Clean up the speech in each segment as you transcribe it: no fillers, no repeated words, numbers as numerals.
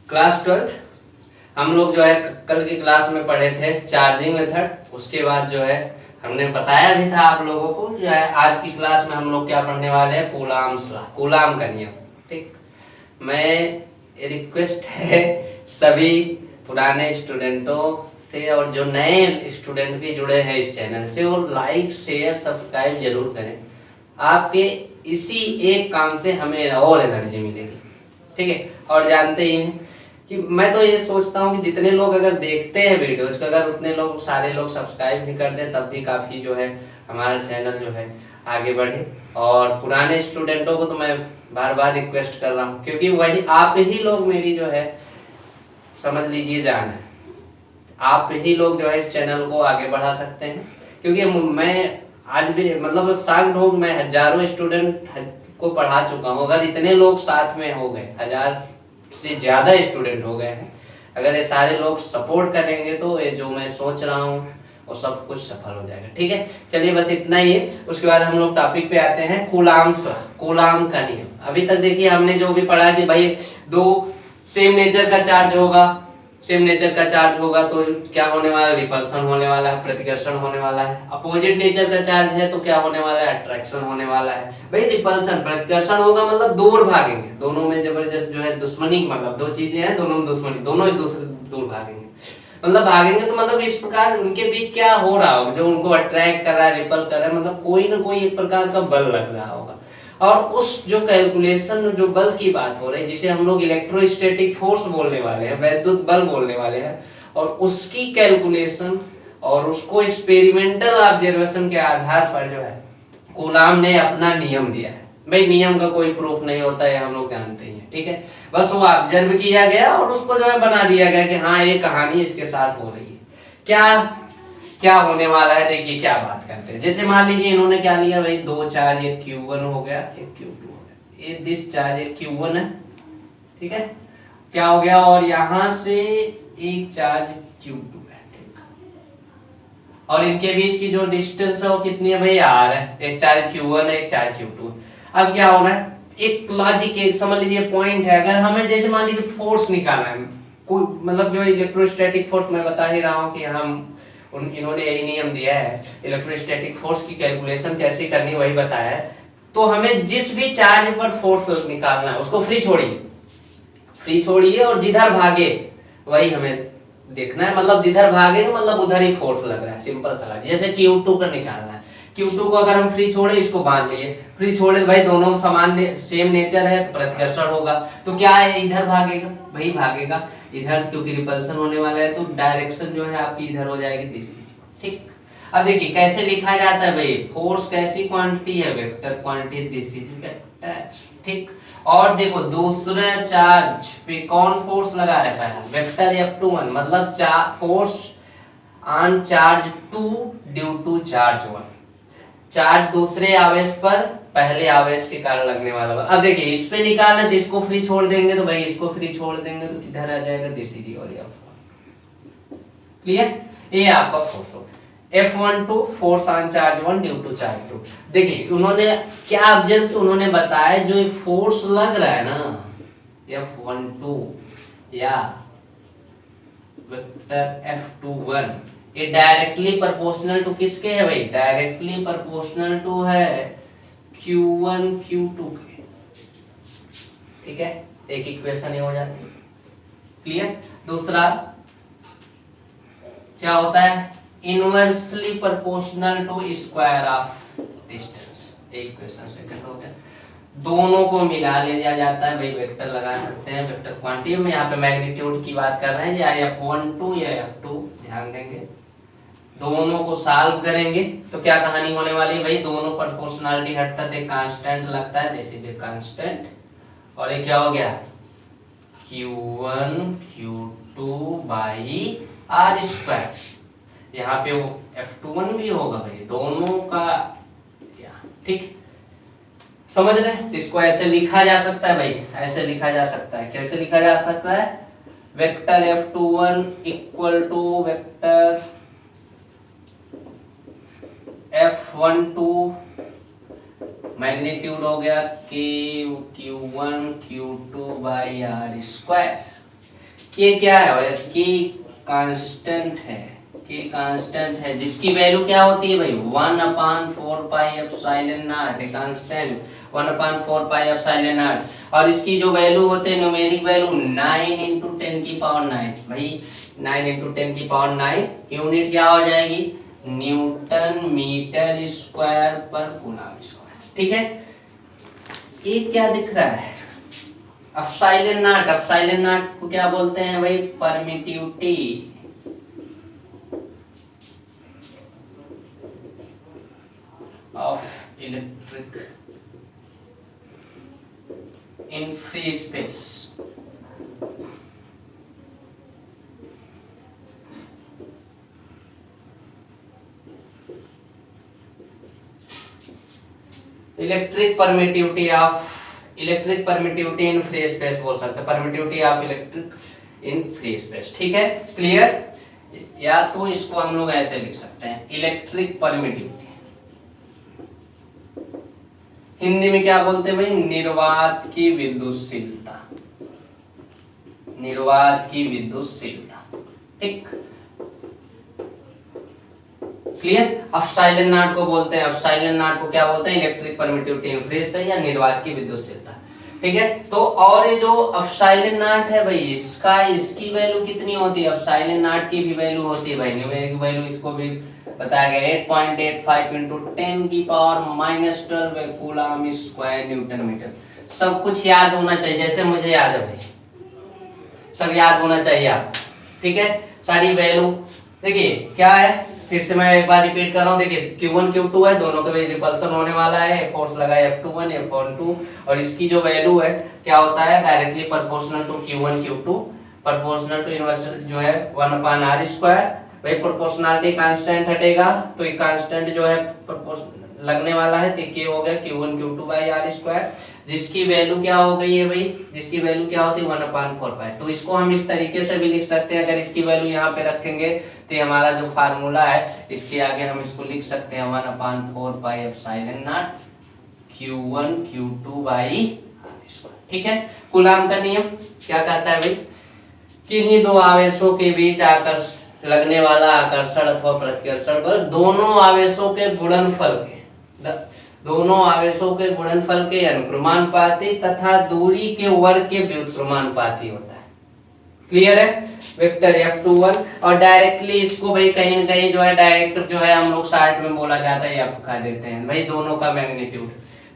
Class 12th हम लोग जो है कल की क्लास में पढ़े थे चार्जिंग मेथड। उसके बाद जो है हमने बताया भी था आप लोगों को जो है आज की क्लास में हम लोग क्या पढ़ने वाले हैं, कूलाम्स लॉ, कूलाम का नियम। ठीक, मैं रिक्वेस्ट है सभी पुराने स्टूडेंटों से और जो नए स्टूडेंट भी जुड़े हैं इस चैनल से, वो लाइक शेयर सब्सक्राइब जरूर करें। आपके इसी एक काम से हमें और एनर्जी मिलेगी। ठीक है, और जानते ही हैं कि मैं तो ये सोचता हूँ कि जितने लोग अगर देखते हैं वीडियोज को, अगर उतने लोग सारे लोग सब्सक्राइब भी कर दें तब भी काफ़ी जो है हमारा चैनल जो है आगे बढ़े। और पुराने स्टूडेंटों को तो मैं बार बार रिक्वेस्ट कर रहा हूँ, क्योंकि वही आप ही लोग मेरी जो है समझ लीजिए जान है, आप ही लोग जो है इस चैनल को आगे बढ़ा सकते हैं। क्योंकि मैं आज भी मतलब साठ लोग, मैं हजारों स्टूडेंट को पढ़ा चुका हूँ। अगर इतने लोग साथ में हो गए, 1000 से ज्यादा स्टूडेंट हो गए हैं, अगर ये सारे लोग सपोर्ट करेंगे तो ये जो मैं सोच रहा हूँ वो सब कुछ सफल हो जाएगा। ठीक है, चलिए बस इतना ही है। उसके बाद हम लोग टॉपिक पे आते हैं, कूलाम्स, कूलाम का नियम। अभी तक देखिए हमने जो भी पढ़ा कि भाई दो सेम नेचर का चार्ज होगा, सेम नेचर का चार्ज होगा तो क्या होने वाला है, रिपल्सन होने वाला है, प्रतिकर्षण होने वाला है। अपोजिट नेचर का चार्ज है तो क्या होने वाला है, अट्रैक्शन होने वाला है। भाई रिपल्सन प्रतिकर्षण होगा मतलब दूर भागेंगे, दोनों में जबरदस्त जो है दुश्मनी, मतलब दो चीजें हैं दोनों में दुश्मनी, दोनों एक दूसरे दूर भागेंगे। मतलब भागेंगे तो मतलब इस प्रकार उनके बीच क्या हो रहा होगा, जो उनको अट्रैक्ट कर रहा है, रिपल कर रहा है, मतलब कोई ना कोई एक प्रकार का बल लग रहा होगा। और उस जो कैलकुलेशन, जो बल की बात हो रही है, जिसे हम लोग इलेक्ट्रोस्टैटिक फोर्स बोलने वाले हैं, वैद्युत बल बोलने वाले हैं, और उसकी कैलकुलेशन और उसको एक्सपेरिमेंटल ऑब्जर्वेशन के आधार पर जो है कूलाम ने अपना नियम दिया है। भाई नियम का कोई प्रूफ नहीं होता है, हम लोग जानते हैं। ठीक है, बस वो ऑब्जर्व किया गया और उसको जो है बना दिया गया कि हाँ ये कहानी इसके साथ हो रही है। क्या क्या होने वाला है, देखिए क्या बात करते हैं। जैसे मान लीजिए इन्होंने क्या लिया भाई, दो चार्ज, एक Q1 हो गया, एक Q2 हो गया, ये दिस चार्ज एक Q1 है, ठीक है, क्या हो गया, और यहां से एक चार्ज Q2 है, ठीक, और इनके बीच की जो डिस्टेंस है वो कितनी है भाई, R है। एक चार्ज Q1 है, एक चार्ज Q2। अब क्या होना है, एक लॉजिक, एक समझ लीजिए पॉइंट है। अगर हमें जैसे मान लीजिए फोर्स निकालना है, कोई मतलब जो इलेक्ट्रोस्टैटिक फोर्स, मैं बता ही रहा हूं कि हम इन्होंने यही नियम दिया है, इलेक्ट्रोस्टैटिक फोर्स की कैलकुलेशन कैसे करनी वही बताया है। तो हमें जिस भी चार्ज पर फोर्स निकालना है उसको फ्री छोड़िए, फ्री छोड़िए, और जिधर भागे वही हमें देखना है। मतलब जिधर भागे मतलब उधर ही फोर्स लग रहा है, सिंपल सा। जैसे Q2 का निकालना है, Q2 को अगर हम फ्री छोड़े, इसको बांध लिए, फ्री छोड़े भाई दोनों समान सेम नेचर है तो प्रतिकर्षण होगा, तो क्या है, इधर भागेगा, वही भागेगा इधर, क्योंकि रिपल्सन होने वाला है तो डायरेक्शन जो है आपकी इधर हो जाएगी दिशा। ठीक, अब देखिए कैसे लिखा जाता है भाई, फोर्स कैसी क्वांटिटी है, vector quantity, this is vector. ठीक, और देखो दूसरे चार्ज पे कौन फोर्स लगा रखा है, वेक्टर F21, मतलब force on charge 2 due to charge 1, charge दूसरे आवेश पर पहले आवेश के कारण लगने वाला। अब देखिए इस पे निकालना है तो इसको फ्री छोड़ देंगे, तो भाई इसको फ्री छोड़ देंगे तो किधर आ जाएगा, दिस इज और F1। क्लियर, ये आपका फोर्स हो F12, force on charge 1 due to charge 2। देखिए उन्होंने क्या ऑब्जर्व किया, उन्होंने बताया जो फोर्स लग रहा है ना F12 या वेक्टर F21, ये डायरेक्टली प्रोपोर्शनल टू किसके है भाई, डायरेक्टली प्रोपोर्शनल टू है Q1 Q2 के। ठीक है, एक इक्वेशन ये हो जाती है। क्लियर, दूसरा क्या होता है, inversely proportional to square of distance, एक क्वेश्चन सेकंड हो गया। दोनों को मिला लिया जाता है भाई, वेक्टर लगा सकते हैं, वेक्टर क्वांटिटी में यहाँ पे मैग्नीट्यूड की बात कर रहे हैं, या F12 या F2, ध्यान देंगे। दोनों को सॉल्व करेंगे तो क्या कहानी होने वाली है भाई, दोनों प्रोपोर्शनलिटी हटता है, एक कांस्टेंट लगता है, दिस इज ए कांस्टेंट, और ये क्या हो गया, Q1 Q2 बाई R²। यहाँ पे वो F21 भी होगा भाई, दोनों का, ठीक, समझ रहे हैं। तो इसको ऐसे लिखा जा सकता है भाई, ऐसे लिखा जा सकता है, कैसे लिखा जा सकता है, vector F21 equal to vector F12, magnitude हो गया Q1 Q2 बाई R²। के क्या है, के कांस्टेंट है, के कांस्टेंट है जिसकी वैल्यू क्या होती है भाई 1/4 pi epsilon not, a constant 1/4 pi epsilon not. और इसकी जो वैल्यू होते हैं न्यूमेरिक वैल्यू 9 × 10⁹ भाई 9 × 10⁹ यूनिट क्या हो जाएगी न्यूटन मीटर स्क्वायर पर कूलम स्क्वायर। ठीक है, ये क्या दिख रहा है एप्सिलॉन नॉट, एप्सिलॉन नॉट को क्या बोलते हैं भाई permittivity of electric in free space. Electric permittivity in free space बोल सकते हैं, permittivity of electric in free space. ठीक है, क्लियर। या तो इसको हम लोग ऐसे लिख सकते हैं इलेक्ट्रिक परमिटिविटी, हिंदी में क्या बोलते हैं भाई निर्वात की विद्युतशीलता, निर्वात की विद्युतशीलता। ठीक, क्लियर। एप्सिलॉन नॉट को बोलते हैं, एप्सिलॉन नॉट को क्या बोलते हैं electric permittivity in free space या निर्वात की विद्युतशीलता। ठीक है, तो और ये जो एप्सिलॉन नॉट है भाई इसकी वैल्यू कितनी होती है, एप्सिलॉन नॉट की भी वैल्यू होती है भाई न्यूमेरिक वैल्यू, इसको भी बताया गया 8.85 × 10⁻12 कूलम स्क्वायर न्यूटन मीटर। सब कुछ याद होना चाहिए, जैसे मुझे याद है भाई, सब याद होना चाहिए आप। ठीक है, सारी वैल्यू देखिए क्या है, फिर से मैं एक बार रिपीट कर रहा हूँ। देखिए Q1 Q2 है, दोनों के बीच रिपल्सन होने वाला है, फोर्स लगा है F21 F12 और इसकी जो वैल्यू है क्या होता है directly proportional to Q1 Q2, proportional to inverse जो है 1/r²। भाई प्रोपोर्शनलिटी कांस्टेंट हटेगा तो ये कांस्टेंट जो है लगने वाला है, तो ये हो गया Q1 Q2/r², जिसकी वैल्यू क्या हो गई है भाई, जिसकी वैल्यू क्या होती है 1/4 पाई। तो इसको हम इस तरीके से भी लिख सकते हैं, अगर इसकी वैल्यू यहाँ पे रखेंगे तो हमारा जो फार्मूला है इसके आगे हम इसको लिख सकते हैं 1/4 pi epsilon not Q1 Q2/r²। ठीक है, कूलम का नियम क्या कहता है भाई, किन्हीं दो आवेशों के बीच आकर्षण लगने वाला आकर्षण अथवा प्रतिकर्षण बल दोनों आवेशों के गुणनफल के अनुक्रमानुपाती तथा दूरी के वर्ग के व्युत्क्रमानुपाती होता है। क्लियर है, वेक्टर F21। और डायरेक्टली इसको भाई कहीं न कहीं जो है डायरेक्ट जो है हम लोग शार्ट में बोला जाता है F का देते हैं भाई दोनों का मैग्नीट्यूड।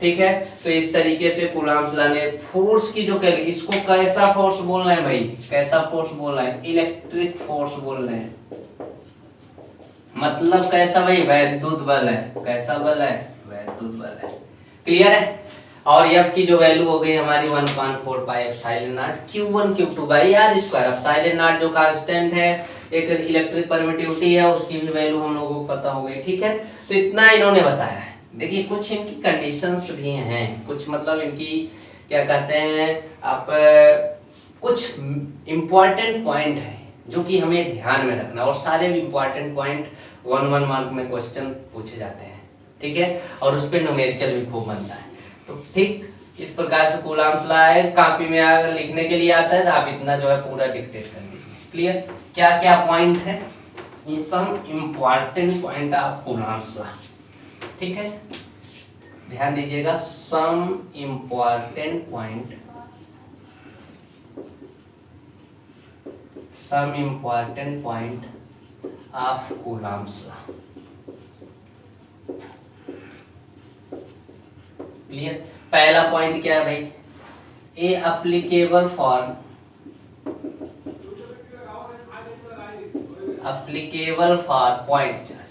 ठीक है, तो इस तरीके से कूलम्स लाने फोर्स की जो कह इसको कैसा फोर्स बोल रहे हैं भाई, कैसा फोर्स बोल रहे हैं इलेक्ट्रिक फोर्स बोल रहे हैं, मतलब कैसा भाई वैद्युत बल है, कैसा बल है वैद्युत बल है। क्लियर है, और F की जो वैल्यू हो गई हमारी 1/4 pi epsilon not Q1 Q2/r²। Epsilon not जो कांस्टेंट है एक इलेक्ट्रिक परमिटिविटी है उसकी भी वैल्यू हम लोगों को पता हो गई। ठीक है, तो इतना इन्होंने बताया है। देखिए कुछ इनकी कंडीशंस भी हैं, कुछ मतलब इनकी क्या कहते हैं आप कुछ इंपॉर्टेंट पॉइंट है जो कि हमें ध्यान में रखना, और सारे इंपॉर्टेंट पॉइंट 1 मार्क में क्वेश्चन पूछे जाते हैं। ठीक है, और उस पर न्यूमेरिकल भी खूब बनता है। तो ठीक इस प्रकार से कूलम्स लॉ है, कॉपी में अगर लिखने के लिए आता है तो आप इतना जो है पूरा डिक्टेट कर दीजिए। क्लियर, क्या क्या पॉइंट है, ये सब important point of Coulomb's law. ठीक है, ध्यान दीजिएगा, some important point, some important point of Coulomb's law. Clear, पहला पॉइंट क्या है भाई, a applicable for point charge.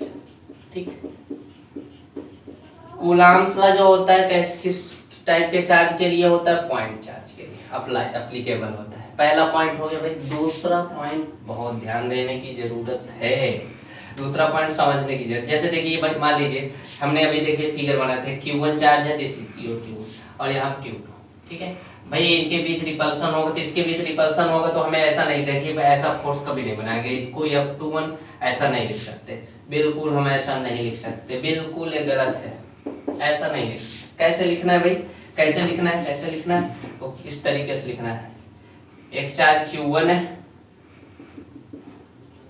ठीक, कूलम्स लॉ जो होता है किस टाइप के चार्ज के लिए होता है, पॉइंट चार्ज के लिए एप्लीकेबल होता है। पहला पॉइंट हो गया भाई। दूसरा पॉइंट बहुत ध्यान देने की जरूरत है, दूसरा पॉइंट समझने की जरूरत। जैसे देखिए मान लीजिए हमने अभी देखिए फिगर बनाए थे, Q1 चार्ज है, दिस Q2 और यहाँ Q2। ठीक है भाई, इनके बीच रिपल्सन होगा तो इसके बीच रिपल्सन होगा, तो हमें ऐसा नहीं, देखिए ऐसा फोर्स कभी नहीं बनाएंगे, इसको F21 ऐसा नहीं लिख सकते, बिल्कुल हम ऐसा नहीं लिख सकते, बिल्कुल ये गलत है, ऐसा नहीं लिख। कैसे लिखना है भाई, कैसे लिखना है, कैसे लिखना है, तो इस तरीके से लिखना है। एक चार्ज Q1 है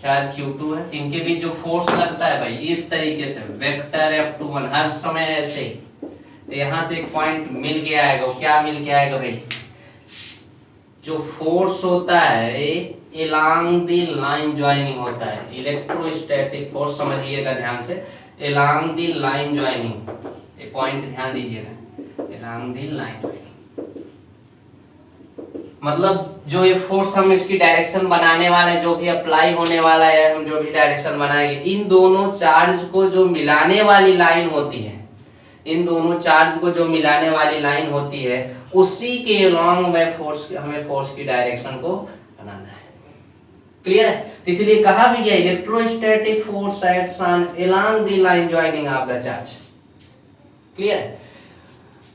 चार्ज Q2 है, इनके बीच जो फोर्स लगता है भाई इस तरीके से वेक्टर F21 हर समय ऐसे, तो यहाँ से एक पॉइंट मिल के आएगा। क्या मिल के आएगा भाई? जो फोर्स होता है एलॉन्ग द लाइन ज्वाइनिंग होता है, इलेक्ट्रोस्टैटिक फोर्स समझिएगा ध्यान से, एलॉन्ग द लाइन ज्वाइनिंग, ये पॉइंट ध्यान दीजिएगा, एलॉन्ग द लाइन ज्वाइनिंग मतलब जो ये फोर्स हम इसकी डायरेक्शन बनाने वाले, जो भी अप्लाई होने वाला है, हम जो भी डायरेक्शन बनाएंगे, इन दोनों चार्ज को जो मिलाने वाली लाइन होती है, इन दोनों चार्ज को जो मिलाने वाली लाइन होती है, उसी के अलोंग में फोर्स, हमें फोर्स की डायरेक्शन को बनाना है। क्लियर है? तो इसलिए कहा भी गया electrostatic force acts on along the line joining of the charge. Clear है?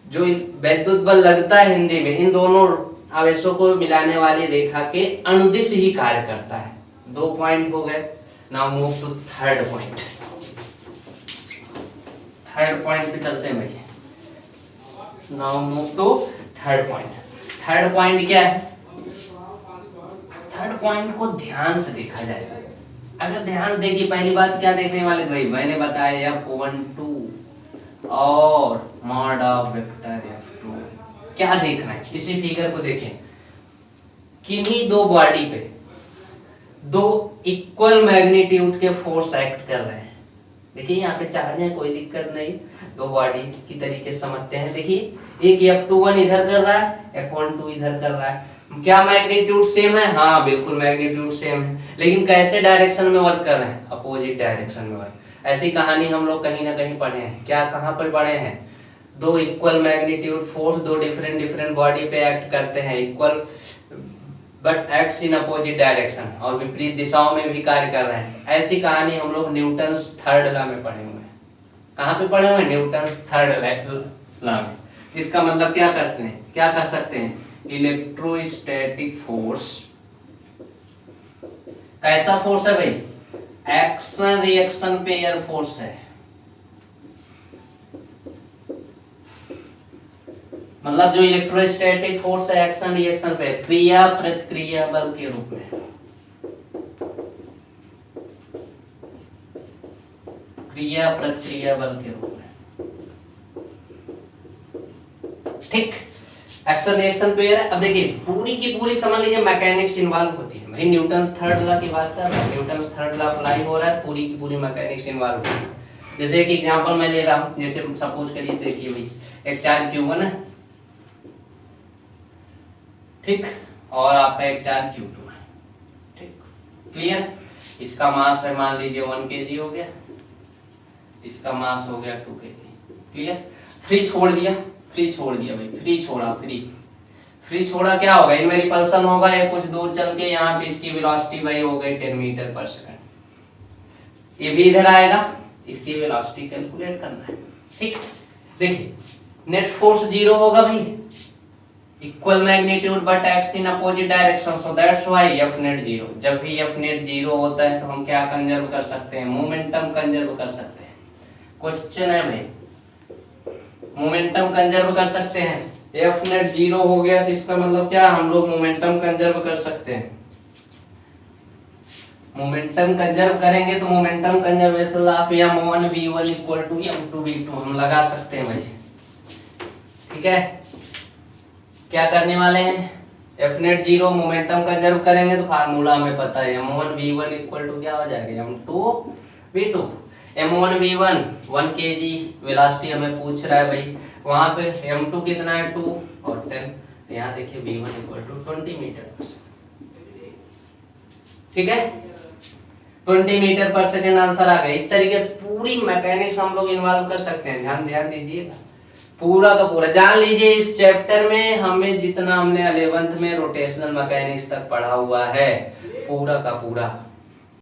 जो वैद्युत बल लगता है हिंदी में, इन दोनों आवेशों को मिलाने वाली रेखा के अनुदिश ही कार्य करता है। 2 पॉइंट हो गए। Now move to third point. Third point पे चलते हैं भाई। Now move to third point. Third point क्या है? थर्ड पॉइंट को ध्यान से देखा जाएगा। अगर ध्यान देखिए, पहली बात क्या देखने वाले भाई, मैंने बताया F12 और मॉड ऑफ वेक्टर F2। क्या देखना है? इसी फिगर को देखें, किन्हीं दो बॉडी पे दो इक्वल मैग्नीट्यूड के फोर्स एक्ट कर रहे हैं। देखिए यहाँ पे चार्ज है, कोई दिक्कत नहीं, दो बॉडी की तरीके समझते हैं। देखिए एक F21 इधर कर रहा है, F12 इधर कर रहा है। क्या मैग्नीट्यूड सेम है? हाँ बिल्कुल मैग्नीट्यूड सेम है, लेकिन कैसे डायरेक्शन में वर्क कर रहे हैं? अपोजिट डायरेक्शन में वर्क। ऐसी कहानी हम लोग कहीं ना कहीं पढ़े हैं। क्या, कहाँ पर पढ़े हैं? दो इक्वल मैग्नीट्यूड फोर्स दो डिफरेंट बॉडी पे एक्ट करते हैं, equal but acts in opposite direction, और विपरीत दिशाओं में भी कार्य कर रहे हैं। ऐसी कहानी हम लोग न्यूटन्स थर्ड लॉ में पढ़े हुए हैं। कहाँ पे पढ़े हुए हैं? न्यूटन्स थर्ड लॉ में। इसका मतलब क्या करते हैं, क्या कह सकते हैं? इलेक्ट्रोस्टैटिक फोर्स कैसा फोर्स है भाई? एक्शन रिएक्शन पेयर फोर्स है। मतलब जो इलेक्ट्रोस्टैटिक फोर्स है एक्शन रिएक्शन पे, क्रिया प्रतिक्रिया बल के रूप में, क्रिया प्रतिक्रिया बल के रूप में। ठीक, एक्शन रिएक्शन पेयर है। अब देखिए पूरी की पूरी समझ लीजिए मैकेनिक्स इन्वॉल्व होती है भाई। न्यूटन्स थर्ड लॉ की बात कर रहा हूं, न्यूटन्स थर्ड लॉ अप्लाई हो रहा है, पूरी की पूरी मैकेनिक्स इन्वॉल्व होती है। जैसे एक एग्जांपल मैं ले रहा हूं, जैसे सपोज करिए, देखिए भाई एक चार्ज Q1 है, ठीक, और आपका एक चार्ज Q2 है, ठीक, क्लियर। इसका मास है मान लीजिए 1 kg हो गया, इसका मास हो गया 2 kg, क्लियर। फ्री छोड़ दिया, फ्री छोड़ दिया भाई, फ्री छोड़ा, फ्री छोड़ा, क्या होगा? इनमें रिपल्सन होगा, या कुछ दूर चल के यहाँ पे इसकी वेलोसिटी भाई हो गई 10 मीटर पर सेकंड। ये भी इधर आएगा, इसकी वेलोसिटी कैलकुलेट करना है, ठीक। देखिए नेट फोर्स 0 होगा भाई, equal magnitude but acts in opposite direction, so that's why F net 0। जब भी F नेट 0 होता है तो हम क्या कंजर्व कर सकते हैं? मोमेंटम कंजर्व कर सकते हैं। क्वेश्चन है भाई, मोमेंटम कंजर्व कर सकते हैं। F नेट 0 हो गया तो इसका मतलब क्या, हम लोग मोमेंटम कंजर्व कर सकते हैं। मोमेंटम कंजर्व करेंगे तो momentum conservation law of m1v1 equal to m2v2 हम लगा सकते हैं भाई, ठीक है। क्या करने वाले हैं? F नेट 0, मोमेंटम कंजर्व करेंगे तो फार्मूला हमें पता है, m1v1 इक्वल टू क्या हो जाएगा? m2v2। m1v1 1 kg वेलोसिटी हमें पूछ रहा है भाई, वहां पे m2 कितना है 2 और 10, तो यहाँ देखिए v1 इक्वल टू 20 मीटर पर सेकंड, ठीक है, 20 मीटर पर सेकंड आंसर आ गया। इस तरीके से पूरी मैकेनिक्स हम लोग इन्वॉल्व कर सकते हैं। ध्यान दीजिएगा, पूरा का पूरा जान लीजिए। इस चैप्टर में हमें जितना हमने 11th में रोटेशनल मैकेनिक्स तक पढ़ा हुआ है, पूरा का पूरा